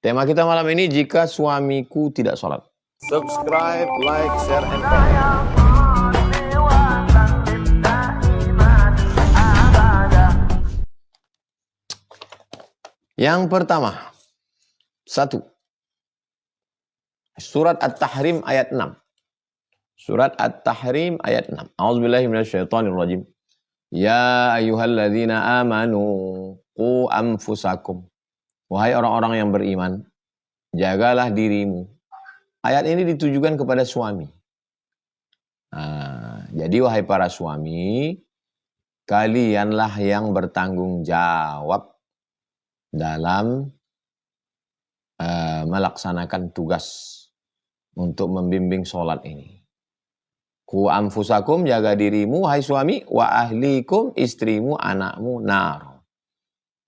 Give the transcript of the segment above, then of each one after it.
Tema kita malam ini, jika suamiku tidak sholat. Subscribe, like, share, and comment. Yang pertama, 1. Surat At-Tahrim ayat 6. Surat At-Tahrim ayat 6. A'udzubillahi minasyaitonirrajim. Ya ayyuhalladzina amanu qu anfusakum. Wahai orang-orang yang beriman, jagalah dirimu. Ayat ini ditujukan kepada suami. Jadi wahai para suami, kalianlah yang bertanggung jawab dalam melaksanakan tugas untuk membimbing sholat ini. Ku anfusakum, jaga dirimu, wahai suami, wa ahlikum, istrimu, anakmu, nar.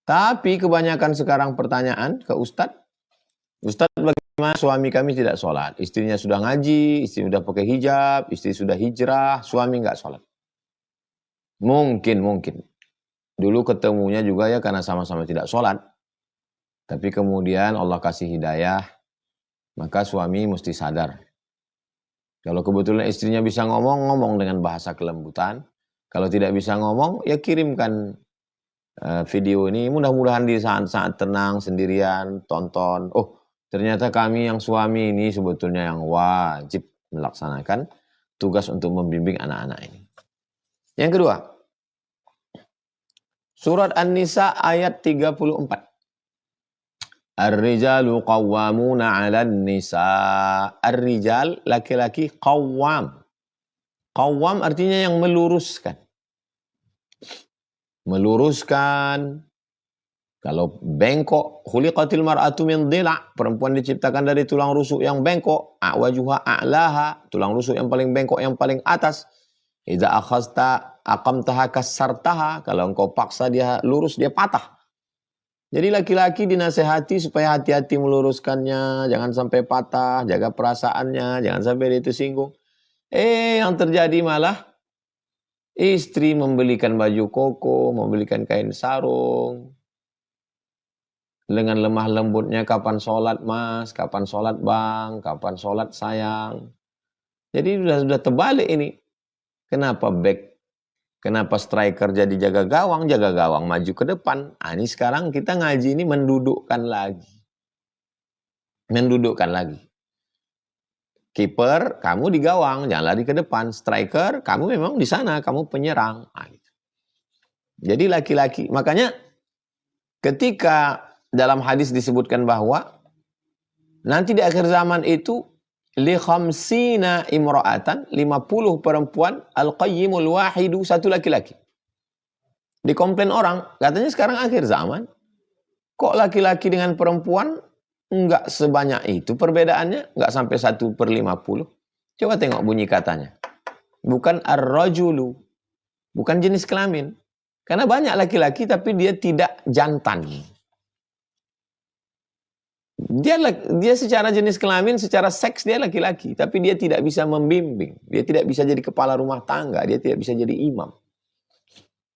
Tapi kebanyakan sekarang pertanyaan ke Ustadz, bagaimana suami kami tidak sholat? Istrinya sudah ngaji, istri sudah pakai hijab, istri sudah hijrah, suami nggak sholat. Mungkin. Dulu ketemunya juga ya karena sama-sama tidak sholat. Tapi kemudian Allah kasih hidayah, maka suami mesti sadar. Kalau kebetulan istrinya bisa ngomong dengan bahasa kelembutan. Kalau tidak bisa ngomong, ya kirimkan video ini. Mudah-mudahan di saat-saat tenang, sendirian, tonton. Oh, ternyata kami yang suami ini sebetulnya yang wajib melaksanakan tugas untuk membimbing anak-anak ini. Yang kedua, surat An-Nisa ayat 34. Ar-rijalu qawwamuna 'alan nisa. Ar-rijal, laki-laki, qawwam. Qawwam artinya yang meluruskan. Meluruskan. Kalau bengkok, khuliqatil mar'atu min dhila'. Perempuan diciptakan dari tulang rusuk yang bengkok. A'wajuha a'laha. Tulang rusuk yang paling bengkok, yang paling atas. Idza akhazta aqamtaha kassartaha. Kalau engkau paksa dia lurus, dia patah. Jadi laki-laki dinasehati supaya hati-hati meluruskannya, jangan sampai patah, jaga perasaannya, jangan sampai dia tersinggung. Yang terjadi malah istri membelikan baju koko, membelikan kain sarung. Dengan lemah lembutnya, kapan sholat mas, kapan sholat bang, kapan sholat sayang. Jadi sudah terbalik ini. Kenapa back? Kenapa striker jadi jaga gawang maju ke depan. Ini sekarang kita ngaji ini mendudukkan lagi. Mendudukkan lagi. Kiper, kamu di gawang, jangan lari ke depan. Striker, kamu memang di sana, kamu penyerang. Gitu. Jadi laki-laki, makanya ketika dalam hadis disebutkan bahwa nanti di akhir zaman itu li khamsina imra'atan, 50 perempuan, al-qayyimul wahidu, satu laki-laki. Dikomplain orang, katanya sekarang akhir zaman, kok laki-laki dengan perempuan enggak sebanyak itu perbedaannya, enggak sampai 1/50. Coba tengok bunyi katanya. Bukan ar-rajulu, bukan jenis kelamin. Karena banyak laki-laki tapi dia tidak jantan. Dia secara jenis kelamin, secara seks dia laki-laki, tapi dia tidak bisa membimbing, dia tidak bisa jadi kepala rumah tangga, dia tidak bisa jadi imam.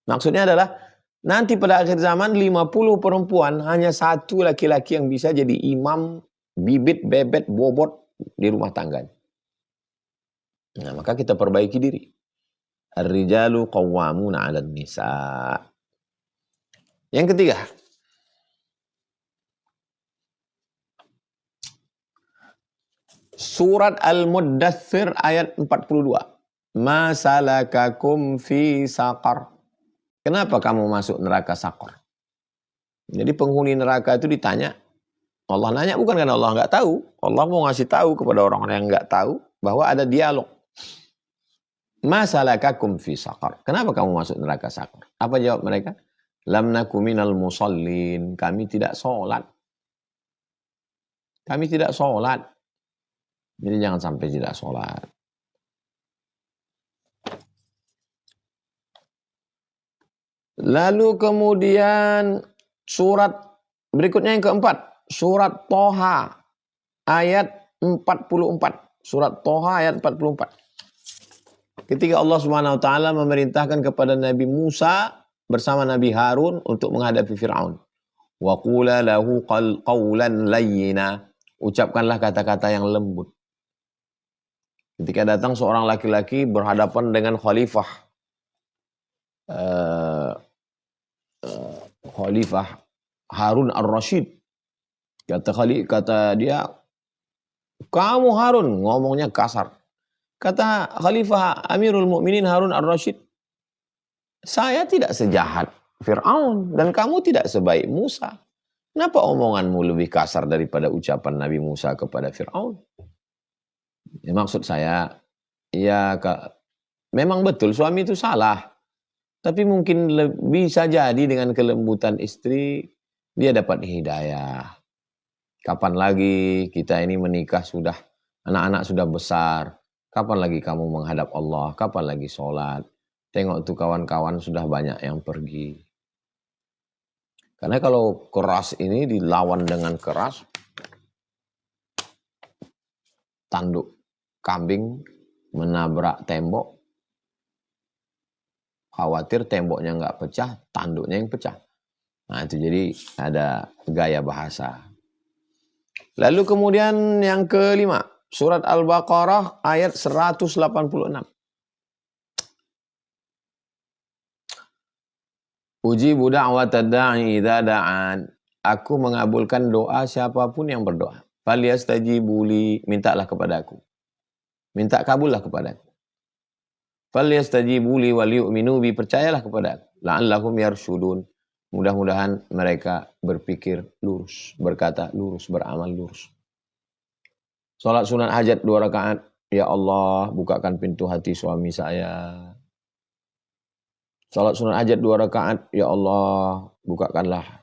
Maksudnya adalah nanti pada akhir zaman 50 perempuan, hanya satu laki-laki yang bisa jadi imam, bibit, bebet, bobot di rumah tangga. Nah, maka kita perbaiki diri. Ar-rijalu qawwamuna 'alan nisa. Yang ketiga, surat Al-Muddathir ayat 42. Ma salakakum fi saqar. Kenapa kamu masuk neraka saqar? Jadi penghuni neraka itu ditanya. Allah nanya bukan karena Allah nggak tahu. Allah mau ngasih tahu kepada orang-orang yang nggak tahu bahwa ada dialog. Ma salakakum fi saqar. Kenapa kamu masuk neraka saqar? Apa jawab mereka? Lam naku minal musallin. Kami tidak sholat. Kami tidak sholat. Jadi jangan sampai tidak sholat. Lalu kemudian surat berikutnya yang keempat. Surat Toha ayat 44. Surat Toha ayat 44. Ketika Allah Subhanahu wa taala memerintahkan kepada Nabi Musa bersama Nabi Harun untuk menghadapi Firaun. Wa qula lahu qawlan layyina. Ucapkanlah kata-kata yang lembut. Ketika datang seorang laki-laki berhadapan dengan khalifah. Khalifah Harun ar-Rasyid. Kata dia, kamu Harun, ngomongnya kasar. Kata Khalifah Amirul Mukminin Harun ar-Rasyid, saya tidak sejahat Fir'aun dan kamu tidak sebaik Musa. Kenapa omonganmu lebih kasar daripada ucapan Nabi Musa kepada Fir'aun? Ya, maksud saya, ya memang betul suami itu salah. Tapi mungkin bisa jadi dengan kelembutan istri, dia dapat hidayah. Kapan lagi kita ini menikah sudah, anak-anak sudah besar. Kapan lagi kamu menghadap Allah? Kapan lagi sholat? Tengok tuh kawan-kawan sudah banyak yang pergi. Karena kalau keras ini dilawan dengan keras, tanduk kambing menabrak tembok, khawatir temboknya nggak pecah, tanduknya yang pecah. Nah itu jadi ada gaya bahasa. Lalu kemudian yang kelima, surat Al-Baqarah ayat 186. Ujibu da'watad da'i idza da'an. Aku mengabulkan doa siapapun yang berdoa. Falyastajibu li, mintalah kepadaku. Minta kabullah kepadaku. Falyastajibu li wal yu'minu bi, percayalah kepadaku. La'allahum yarsyudun. Mudah-mudahan mereka berpikir lurus, berkata lurus, beramal lurus. Salat sunat hajat 2 rakaat. Ya Allah, bukakan pintu hati suami saya. Salat sunat hajat 2 rakaat. Ya Allah, bukakanlah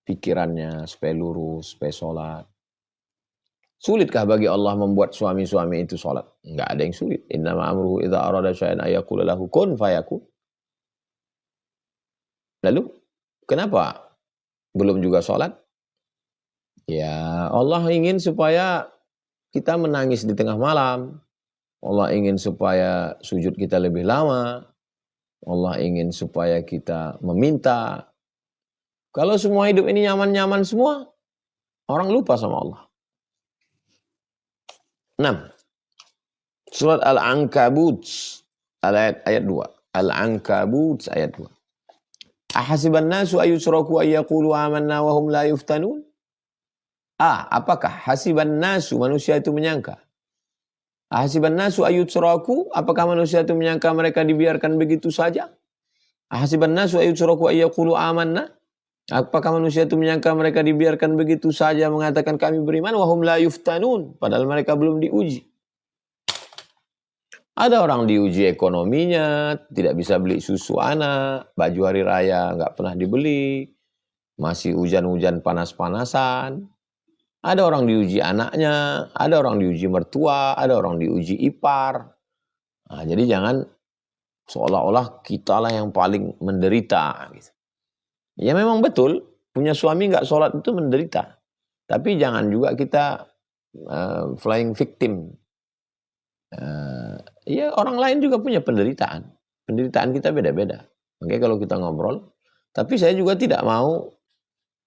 pikirannya supaya lurus, supaya sholat. Sulitkah bagi Allah membuat suami-suami itu sholat? Enggak ada yang sulit. Innama amruhu idza arada syai'an ayyaqula lahu kun fayakun. Lalu, kenapa belum juga sholat? Ya, Allah ingin supaya kita menangis di tengah malam. Allah ingin supaya sujud kita lebih lama. Allah ingin supaya kita meminta. Kalau semua hidup ini nyaman-nyaman semua, orang lupa sama Allah. 6. Surat Al-Ankabut ayat 2. Al-Ankabut ayat 2. Ahasiban nasu ayyusraku ayyaqulu amanna wa hum la yuftanun? Apakah hasiban nasu, manusia itu menyangka? Ahasiban nasu ayyusraku, apakah manusia itu menyangka mereka dibiarkan begitu saja? Ahasiban nasu ayyusraku ayyaqulu amanna? Apakah manusia itu menyangka mereka dibiarkan begitu saja mengatakan kami beriman, wa hum la yuftanun, padahal mereka belum diuji. Ada orang diuji ekonominya, tidak bisa beli susu anak, baju hari raya nggak pernah dibeli, masih hujan-hujan panas-panasan. Ada orang diuji anaknya, ada orang diuji mertua, ada orang diuji ipar. Nah, jadi jangan seolah-olah kitalah yang paling menderita. Gitu. Ya memang betul, punya suami nggak sholat itu menderita. Tapi jangan juga kita flying victim. Ya orang lain juga punya penderitaan. Penderitaan kita beda-beda. Makanya kalau kita ngobrol, tapi saya juga tidak mau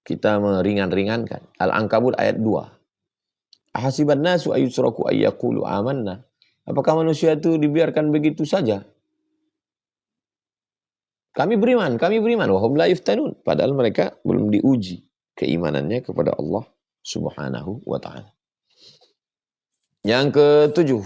kita meringan-ringankan. Al-Ankabut ayat 2. Ahasiban nasu ayyusraku ayyaqulu amanna. Apakah manusia itu dibiarkan begitu saja? Kami beriman. Wa hum la yuftanun. Padahal mereka belum diuji keimanannya kepada Allah Subhanahu wa ta'ala. Yang ke-7.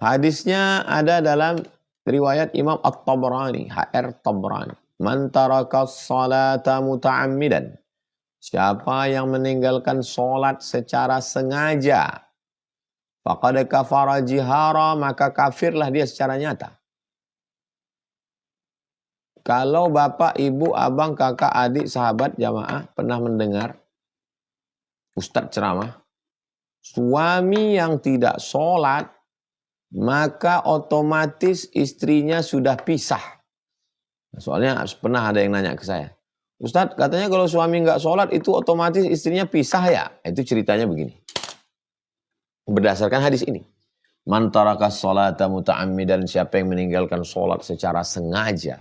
Hadisnya ada dalam riwayat Imam At-Tabrani, HR Tabrani. Man tarakas salata muta'ammidan. Siapa yang meninggalkan salat secara sengaja, faqad kafara jihara, maka kafirlah dia secara nyata. Kalau bapak, ibu, abang, kakak, adik, sahabat, jamaah pernah mendengar ustadz ceramah, suami yang tidak sholat, maka otomatis istrinya sudah pisah. Soalnya pernah ada yang nanya ke saya, Ustadz katanya kalau suami nggak sholat itu otomatis istrinya pisah ya? Itu ceritanya begini. Berdasarkan hadis ini. Man tarakas sholata muta'ammidan, siapa yang meninggalkan sholat secara sengaja.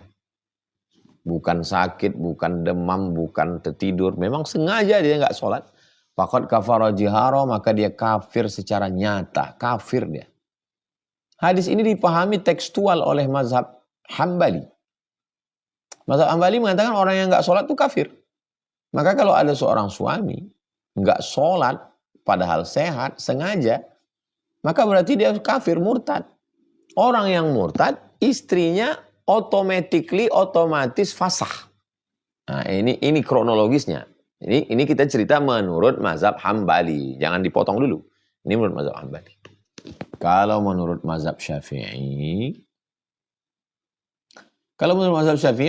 bukan sakit, bukan demam, bukan tertidur, memang sengaja dia nggak sholat, faqad kafara jihara, maka dia kafir secara nyata, kafir dia. Hadis ini dipahami tekstual oleh mazhab Hambali. Mazhab Hambali mengatakan orang yang nggak sholat itu kafir. Maka kalau ada seorang suami nggak sholat padahal sehat, sengaja, maka berarti dia kafir, murtad. Orang yang murtad, istrinya otomatis fasah. Nah, ini kronologisnya. Ini kita cerita menurut mazhab Hambali. Jangan dipotong dulu. Ini menurut mazhab Hambali. Kalau menurut mazhab Syafi'i,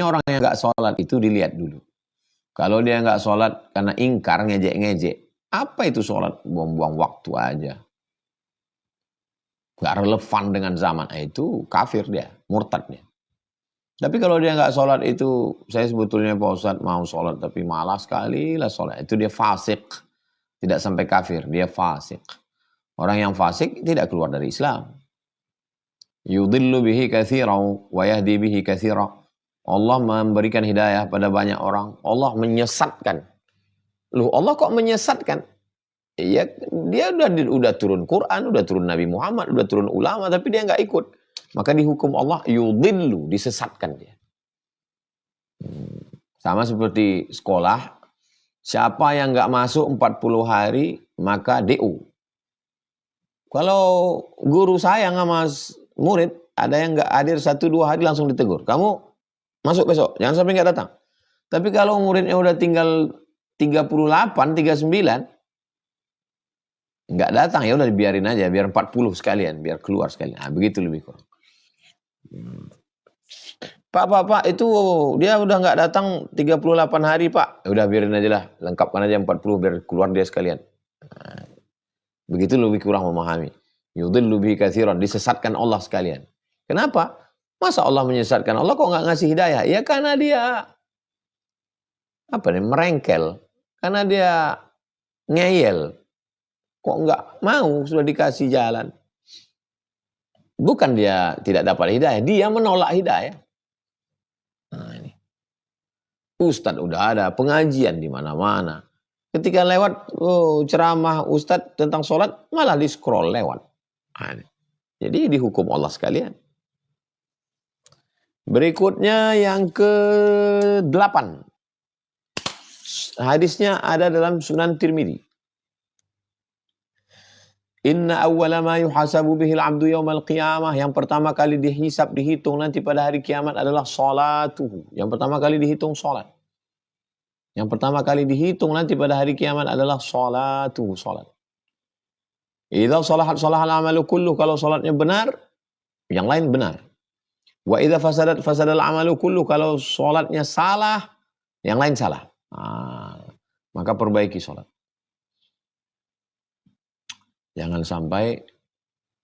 orang yang nggak sholat itu dilihat dulu. Kalau dia nggak sholat karena ingkar, ngejek-ngejek, apa itu sholat? Buang-buang waktu aja. Nggak relevan dengan zaman, itu kafir dia, murtad dia. Tapi kalau dia nggak sholat itu, saya sebetulnya Pak Ustadz mau sholat tapi malas sekali lah sholat. Itu dia fasik, tidak sampai kafir, dia fasik. Orang yang fasik tidak keluar dari Islam. Yudhillu bihi katsiran wa yahdi bihi katsiran. Allah memberikan hidayah pada banyak orang. Allah menyesatkan. Loh, Allah kok menyesatkan? Ya, dia udah turun Quran, udah turun Nabi Muhammad, udah turun ulama, tapi dia nggak ikut. Maka dihukum Allah yudhillu, disesatkan dia. Sama seperti sekolah, siapa yang nggak masuk 40 hari, maka DO. Kalau guru sayang sama murid, ada yang nggak hadir 1-2 hari langsung ditegur. Kamu masuk besok, jangan sampai nggak datang. Tapi kalau muridnya udah tinggal 38, 39, nggak datang, ya udah dibiarin aja, biar 40 sekalian, biar keluar sekalian. Nah, begitu lebih kurang. Pak, itu dia udah nggak datang 38 hari, Pak. Ya udah biarin aja lah, lengkapkan aja 40 biar keluar dia sekalian. Nah, begitu lebih kurang memahami. Yudhillu bihi katsiran, disesatkan Allah sekalian. Kenapa? Masa Allah menyesatkan? Allah kok nggak ngasih hidayah? Ya karena dia merengkel, karena dia ngeyel. Kok nggak mau sudah dikasih jalan? Bukan dia tidak dapat hidayah, dia menolak hidayah. Nah ini, Ustadz udah ada pengajian di mana-mana. Ketika lewat ceramah Ustadz tentang sholat, malah di scroll lewat. Nah, jadi dihukum Allah sekalian. Berikutnya yang ke-8. Hadisnya ada dalam Sunan Tirmidzi. Inna awwala ma yuhasabu bihil abdu yawmal qiyamah. Yang pertama kali dihitung nanti pada hari kiamat adalah salatuhu. Yang pertama kali dihitung salat. Yang pertama kali dihitung nanti pada hari kiamat adalah salatuhu, salat. Idza salahal amalu kullu, kalau salatnya benar, yang lain benar. Wa idza fasadal amalu kullu, kalau salatnya salah, yang lain salah. Maka perbaiki salat. Jangan sampai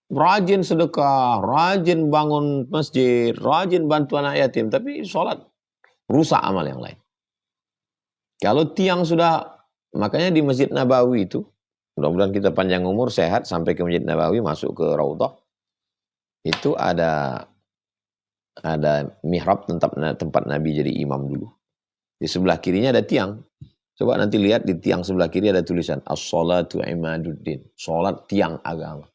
rajin sedekah, rajin bangun masjid, rajin bantu anak yatim, tapi sholat rusak amal yang lain. Kalau tiang sudah, makanya di Masjid Nabawi itu, mudah-mudahan kita panjang umur, sehat, sampai ke Masjid Nabawi, masuk ke Raudhah, itu ada mihrab tempat Nabi jadi imam dulu. Di sebelah kirinya ada tiang. Coba nanti lihat di tiang sebelah kiri ada tulisan as-sholatu imaduddin. Sholat tiang agama.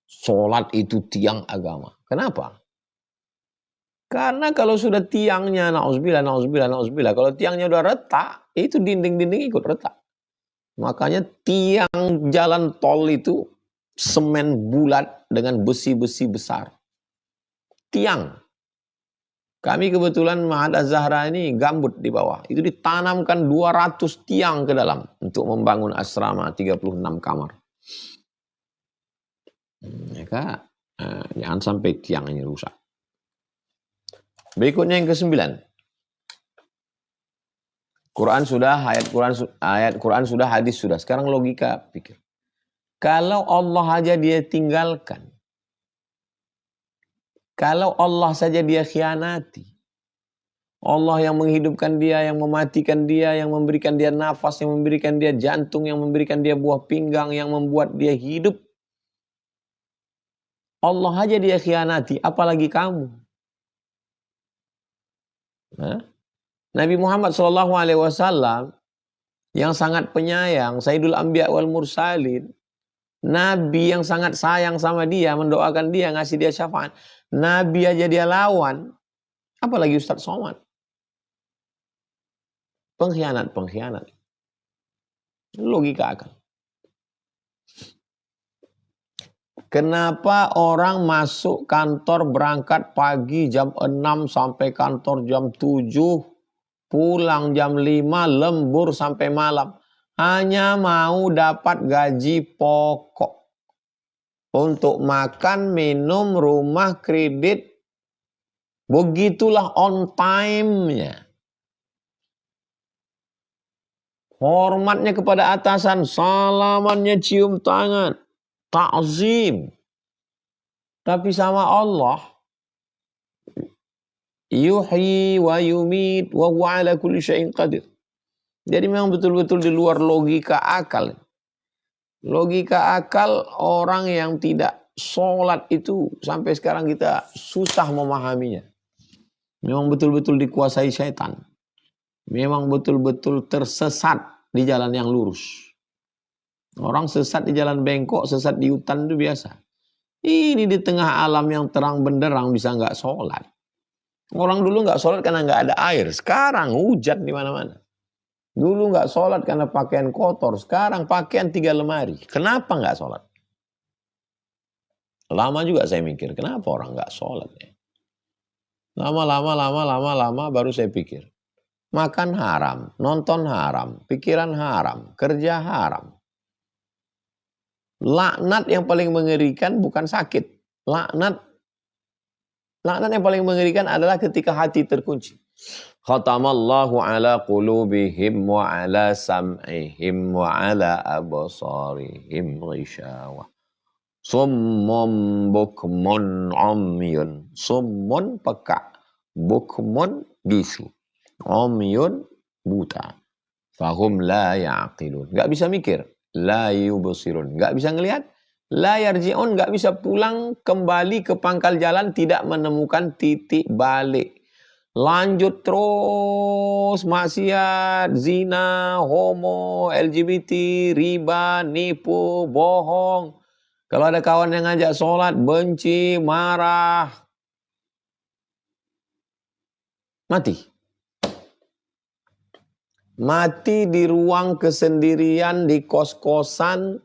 Sholat itu tiang agama. Kenapa? Karena kalau sudah tiangnya na'udzubillah, kalau tiangnya udah retak, itu dinding-dinding ikut retak. Makanya tiang jalan tol itu semen bulat dengan besi-besi besar. Tiang. Kami kebetulan Ma'had Az-Zahra ini gambut di bawah. Itu ditanamkan 200 tiang ke dalam untuk membangun asrama 36 kamar. Maka jangan sampai tiangnya rusak. Berikutnya yang ke-9. Quran sudah, ayat Quran sudah, hadis sudah. Sekarang logika pikir. Kalau Allah aja dia tinggalkan, kalau Allah saja dia khianati, Allah yang menghidupkan dia, yang mematikan dia, yang memberikan dia nafas, yang memberikan dia jantung, yang memberikan dia buah pinggang, yang membuat dia hidup, Allah aja dia khianati, apalagi kamu. Nah, Nabi Muhammad SAW yang sangat penyayang, Sayyidul Anbiya wal Mursalin, Nabi yang sangat sayang sama dia, mendoakan dia, ngasih dia syafaat. Nabi aja dia lawan, apalagi Ustadz Somad. Pengkhianat. Logika akal. Kenapa orang masuk kantor berangkat pagi jam 6 sampai kantor jam 7, pulang jam 5, lembur sampai malam. Hanya mau dapat gaji pokok. Untuk makan, minum, rumah, kredit. Begitulah on time-nya. Hormatnya kepada atasan, salamannya cium tangan. Ta'zim. Tapi sama Allah, yuhyi wa yumit wa huwa ala kulli syai'in qadir. Jadi memang betul-betul di luar logika akal. Logika akal orang yang tidak sholat itu sampai sekarang kita susah memahaminya. Memang betul-betul dikuasai syaitan. Memang betul-betul tersesat di jalan yang lurus. Orang sesat di jalan bengkok, sesat di hutan itu biasa. Ini di tengah alam yang terang benderang bisa nggak sholat. Orang dulu nggak sholat karena nggak ada air. Sekarang hujan di mana-mana. Dulu nggak sholat karena pakaian kotor. Sekarang pakaian 3 lemari. Kenapa nggak sholat? Lama juga saya mikir, kenapa orang nggak sholat ya? Lama baru saya pikir. Makan haram, nonton haram, pikiran haram, kerja haram. Laknat yang paling mengerikan bukan sakit. Laknat yang paling mengerikan adalah ketika hati terkunci. Khatamallahu ala qulubihim wa ala sam'ihim wa ala absarihim ghishawa. Summun bukmun umyun. Summun peka, bukmun bisu, umyun buta. Fahum la ya'qilun. Enggak bisa mikir. La yubsirun, nggak bisa ngelihat. La yarji'un, nggak bisa pulang kembali ke pangkal jalan, tidak menemukan titik balik. Lanjut terus maksiat, zina, homo, LGBT, riba, nipu, bohong. Kalau ada kawan yang ngajak sholat, benci, marah, mati. Mati di ruang kesendirian, di kos-kosan,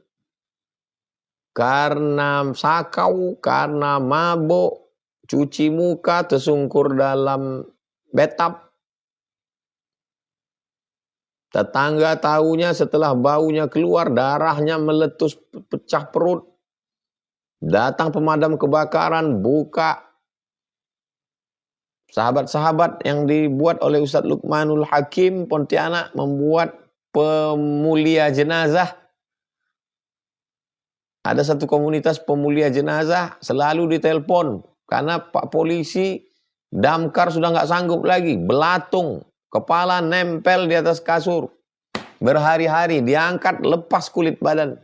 karena sakau, karena mabuk, cuci muka, tersungkur dalam bathtub. Tetangga tahunya setelah baunya keluar, darahnya meletus, pecah perut. Datang pemadam kebakaran, buka. Sahabat-sahabat yang dibuat oleh Ustadz Luqmanul Hakim Pontianak membuat pemulia jenazah. Ada satu komunitas pemulia jenazah selalu ditelepon karena Pak Polisi damkar sudah nggak sanggup lagi, belatung, kepala nempel di atas kasur, berhari-hari diangkat lepas kulit badan.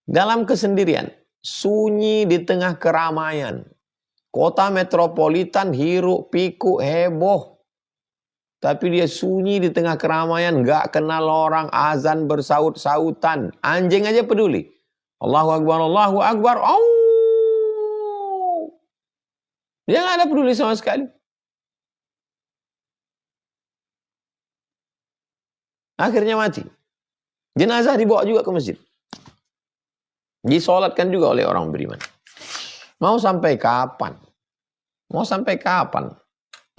Dalam kesendirian, sunyi di tengah keramaian. Kota metropolitan hiruk pikuk heboh. Tapi dia sunyi di tengah keramaian, gak kenal orang, azan bersaut-sautan. Anjing aja peduli. Allahu Akbar, Allahu Akbar. Oh. Dia gak ada peduli sama sekali. Akhirnya mati. Jenazah dibawa juga ke masjid. Disolatkan juga oleh orang beriman. Mau sampai kapan? Mau sampai kapan?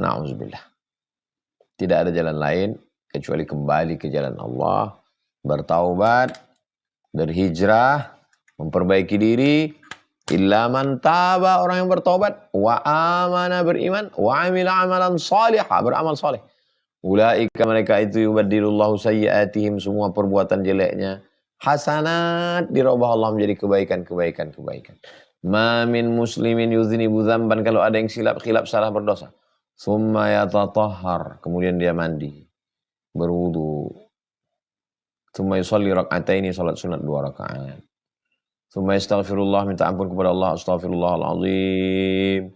Na'udzubillah. Tidak ada jalan lain kecuali kembali ke jalan Allah, bertaubat, berhijrah, memperbaiki diri. Illa man taba, orang yang bertaubat, wa amana, beriman, wa amila amalan salihah, beramal saleh. Ulaika, mereka itu yubaddilullahu sayyiatihim, semua perbuatan jeleknya hasanat, dirubah Allah menjadi kebaikan. Ma min muslimin yuznibu dzamban, kalau ada yang khilaf salah berdosa, summa yatatahhar, kemudian dia mandi, berwudu, summa yusalli rak'ataini, salat sunat 2 rakaat, summa yastaghfirullah, minta ampun kepada Allah, astaghfirullahalazim,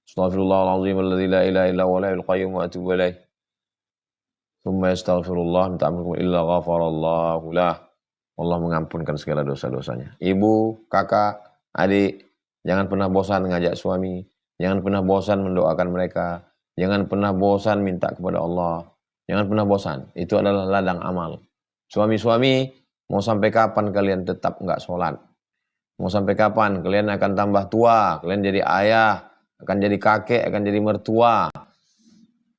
Astaghfirullahaladzim alladzi la ilaha illa huwal hayyul qayyum wa atubu ilaih. Tsumma yastaghfirullah minta ampun illa ghafarallahu lah. Allah mengampunkan segala dosa-dosanya. Ibu, kakak, adik, jangan pernah bosan ngajak suami, jangan pernah bosan mendoakan mereka, jangan pernah bosan minta kepada Allah. Jangan pernah bosan. Itu adalah ladang amal. Suami-suami, mau sampai kapan kalian tetap enggak sholat? Mau sampai kapan kalian akan tambah tua? Kalian jadi ayah, akan jadi kakek, akan jadi mertua.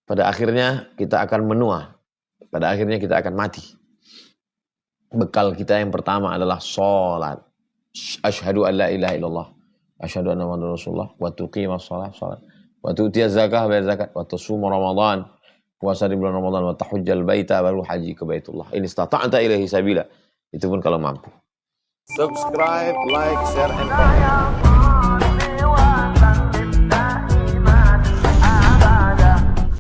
Pada akhirnya kita akan menua. Pada akhirnya kita akan mati. Bekal kita yang pertama adalah sholat. Asyhadu an la ilaha illallah. Asyhadu anna Muhammadar Rasulullah. Wa tuqimas sholat. Wa tu'tiyaz zakah, bayar zakat. Wa tusuma Ramadan. Puasa di bulan Ramadan. Wa tahujjal baita, baru haji ke Baitullah. In istata'ta ilaihi sabila. Itu pun kalau mampu. Subscribe, like, share, and comment.